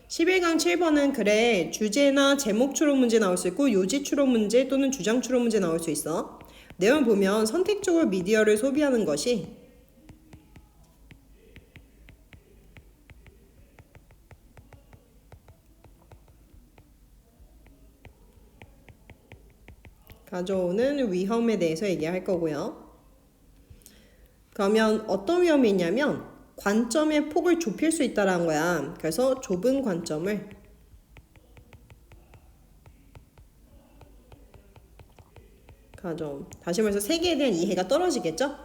11강 7번은 그래 주제나 제목 추론 문제 나올 수 있고 요지 추론 문제 또는 주장 추론 문제 나올 수 있어. 내용 보면 선택적으로 미디어를 소비하는 것이 가져오는 위험에 대해서 얘기할 거고요. 그러면 어떤 위험이 있냐면 관점의 폭을 좁힐 수 있다는 거야. 그래서 좁은 관점을 다시 말해서 세계에 대한 이해가 떨어지겠죠?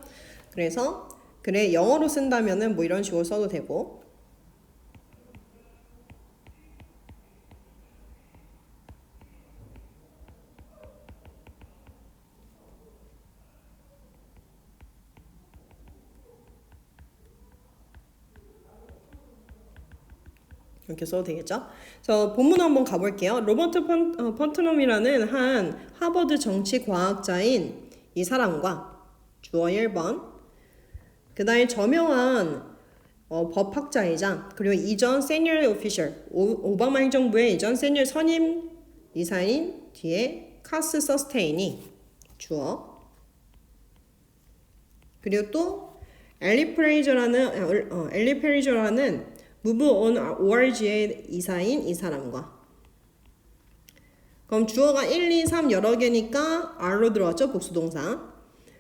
그래서 그래 영어로 쓴다면은 뭐 이런 식으로 써도 되고 이렇게 써도 되겠죠? 그래서 본문 한번 가볼게요. 로버트 펀트넘이라는 한 하버드 정치과학자인 이 사람과 주어 1번 그 다음에 저명한 법학자이자 그리고 이전 세니어 오피셜 오바마 행정부의 이전 세니어 선임 이사인 뒤에 카스 서스테인이 주어 그리고 또 엘리 페리저라는 Move on ORG의 이사인 이 사람과 그럼 주어가 1, 2, 3 여러 개니까 R로 들어왔죠? 복수동사.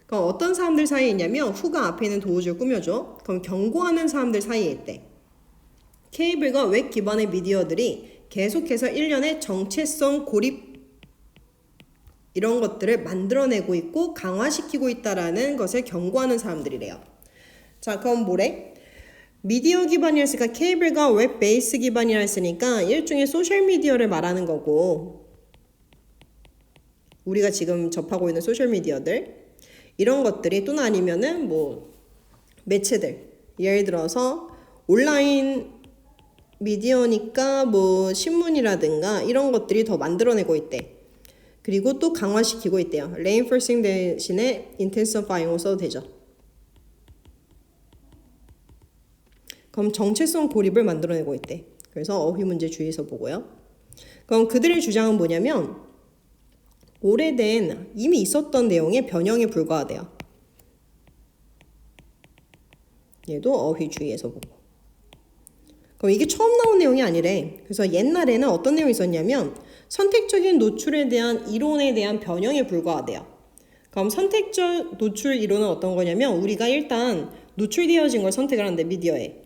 그럼 어떤 사람들 사이에 있냐면 후가 앞에 있는 도우지를 꾸며줘. 그럼 경고하는 사람들 사이에 있대. 케이블과 웹 기반의 미디어들이 계속해서 일련의 정체성 고립 이런 것들을 만들어내고 있고 강화시키고 있다라는 것을 경고하는 사람들이래요. 자, 그럼 뭐래? 미디어 기반이었으니까 케이블과 웹 베이스 기반이라 했으니까 일종의 소셜미디어를 말하는 거고 우리가 지금 접하고 있는 소셜미디어들 이런 것들이 또는 아니면은 뭐 매체들 예를 들어서 온라인 미디어니까 뭐 신문이라든가 이런 것들이 더 만들어내고 있대. 그리고 또 강화시키고 있대요. reinforcing 대신에 intensifying으로 써도 되죠. 그럼 정체성 고립을 만들어내고 있대. 그래서 어휘 문제 주의해서 보고요. 그럼 그들의 주장은 뭐냐면 오래된 이미 있었던 내용의 변형에 불과하대요. 얘도 어휘 주의해서 보고. 그럼 이게 처음 나온 내용이 아니래. 그래서 옛날에는 어떤 내용이 있었냐면 선택적인 노출에 대한 이론에 대한 변형에 불과하대요. 그럼 선택적 노출 이론은 어떤 거냐면 우리가 일단 노출되어진 걸 선택을 하는데 미디어에.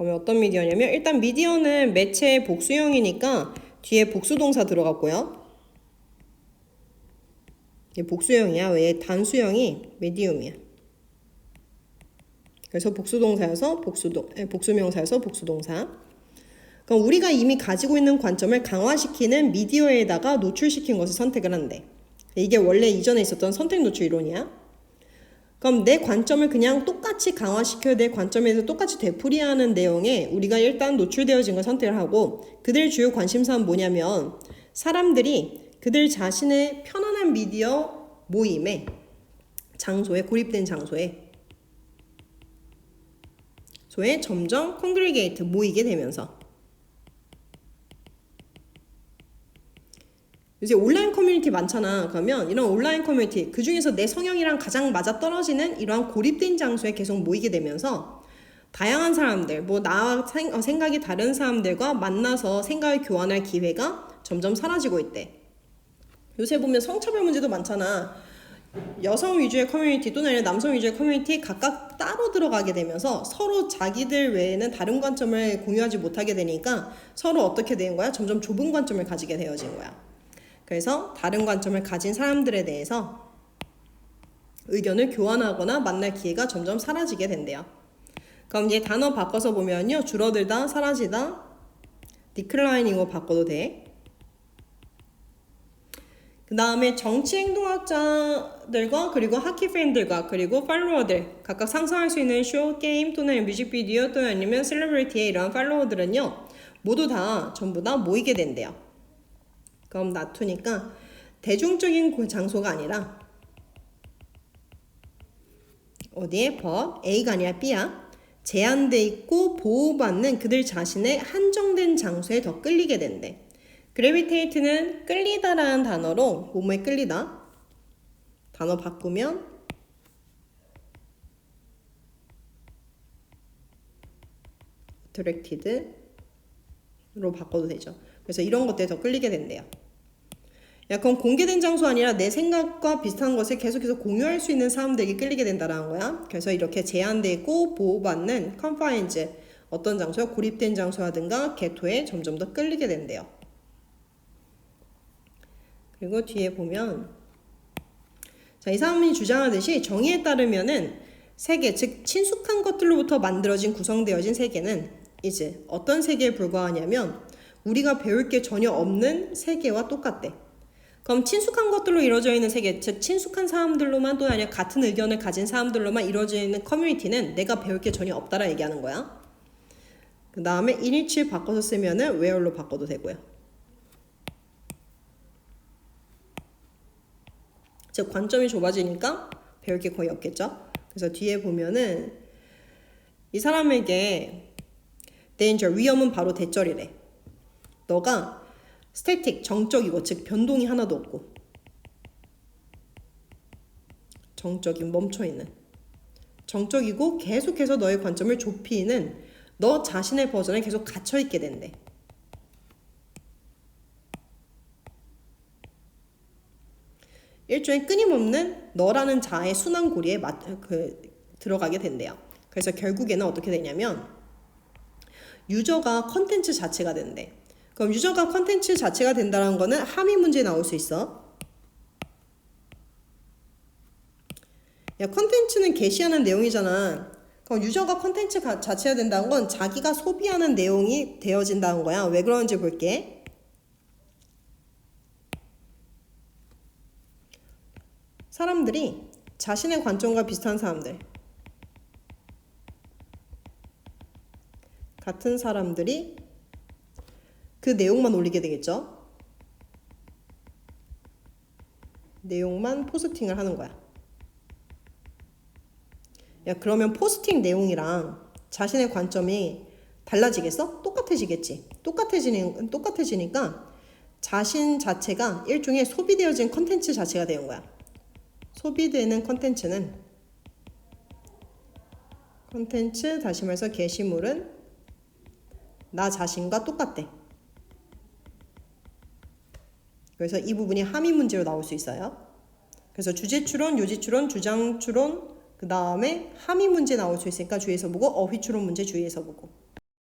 그러면 어떤 미디어냐면 일단 미디어는 매체의 복수형이니까 뒤에 복수동사 들어갔고요. 이게 복수형이야. 왜 단수형이 메디움이야. 그래서 복수동사여서 복수명사여서 복수동사. 그럼 우리가 이미 가지고 있는 관점을 강화시키는 미디어에다가 노출시킨 것을 선택을 한대. 이게 원래 이전에 있었던 선택 노출 이론이야. 그럼 내 관점을 그냥 똑같이 강화시켜야 될 관점에서 똑같이 되풀이하는 내용에 우리가 일단 노출되어진 걸 선택을 하고 그들 주요 관심사는 뭐냐면 사람들이 그들 자신의 편안한 미디어 모임에 장소에 고립된 장소에 점점 콩그리게이트 모이게 되면서 요새 온라인 커뮤니티 많잖아. 그러면 이런 온라인 커뮤니티 그 중에서 내 성향이랑 가장 맞아떨어지는 이러한 고립된 장소에 계속 모이게 되면서 다양한 사람들 뭐 나와 생각이 다른 사람들과 만나서 생각을 교환할 기회가 점점 사라지고 있대. 요새 보면 성차별 문제도 많잖아. 여성 위주의 커뮤니티 또는 남성 위주의 커뮤니티 각각 따로 들어가게 되면서 서로 자기들 외에는 다른 관점을 공유하지 못하게 되니까 서로 어떻게 되는 거야? 점점 좁은 관점을 가지게 되어진 거야. 그래서 다른 관점을 가진 사람들에 대해서 의견을 교환하거나 만날 기회가 점점 사라지게 된대요. 그럼 얘 단어 바꿔서 보면요. 줄어들다, 사라지다, declining으로 바꿔도 돼. 그 다음에 정치행동학자들과 그리고 하키 팬들과 그리고 팔로워들 각각 상상할 수 있는 쇼, 게임 또는 뮤직비디오 또는 아니면 셀러브리티의 이런 팔로워들은요. 모두 다 전부 다 모이게 된대요. 그럼 나투니까 대중적인 장소가 아니라 어디에 A가 아니라 B야. 제한돼 있고 보호받는 그들 자신의 한정된 장소에 더 끌리게 된대. gravitate는 끌리다라는 단어로 뭐뭐에 끌리다 단어 바꾸면 attracted로 바꿔도 되죠. 그래서 이런 것들에 더 끌리게 된대요. 야, 그럼 공개된 장소 아니라 내 생각과 비슷한 것을 계속해서 공유할 수 있는 사람들에게 끌리게 된다는 거야. 그래서 이렇게 제한되고 보호받는 confined 어떤 장소야? 고립된 장소라든가 개토에 점점 더 끌리게 된대요. 그리고 뒤에 보면 자, 이 사람이 주장하듯이 정의에 따르면은 세계, 즉 친숙한 것들로부터 만들어진 구성되어진 세계는 이제 어떤 세계에 불과하냐면 우리가 배울 게 전혀 없는 세계와 똑같대. 그럼 친숙한 것들로 이루어져 있는 세계, 즉 친숙한 사람들로만 또 아니라 같은 의견을 가진 사람들로만 이루어져 있는 커뮤니티는 내가 배울 게 전혀 없다라 얘기하는 거야. 그 다음에 117 바꿔서 쓰면은 where로 바꿔도 되고요. 즉 관점이 좁아지니까 배울 게 거의 없겠죠. 그래서 뒤에 보면은 이 사람에게 danger, 위험은 바로 대절이래. 너가 스태틱, 정적이고 즉 변동이 하나도 없고 정적인, 멈춰있는 정적이고 계속해서 너의 관점을 좁히는 너 자신의 버전에 계속 갇혀있게 된대. 일종의 끊임없는 너라는 자아의 순환고리에 들어가게 된대요. 그래서 결국에는 어떻게 되냐면 유저가 컨텐츠 자체가 된대. 그럼 유저가 컨텐츠 자체가 된다는 거는 함의 문제 나올 수 있어. 야, 컨텐츠는 게시하는 내용이잖아. 그럼 유저가 컨텐츠 자체가 된다는 건 자기가 소비하는 내용이 되어진다는 거야. 왜 그러는지 볼게. 사람들이 자신의 관점과 비슷한 사람들, 같은 사람들이 그 내용만 올리게 되겠죠. 내용만 포스팅을 하는 거야. 야, 그러면 포스팅 내용이랑 자신의 관점이 달라지겠어? 똑같아지겠지. 똑같아지니까 자신 자체가 일종의 소비되어진 컨텐츠 자체가 되는 거야. 소비되는 컨텐츠 다시 말해서 게시물은 나 자신과 똑같대. 그래서 이 부분이 함의 문제로 나올 수 있어요. 그래서 주제 추론, 요지 추론, 주장 추론, 그 다음에 함의 문제 나올 수 있으니까 주의해서 보고 어휘 추론 문제 주의해서 보고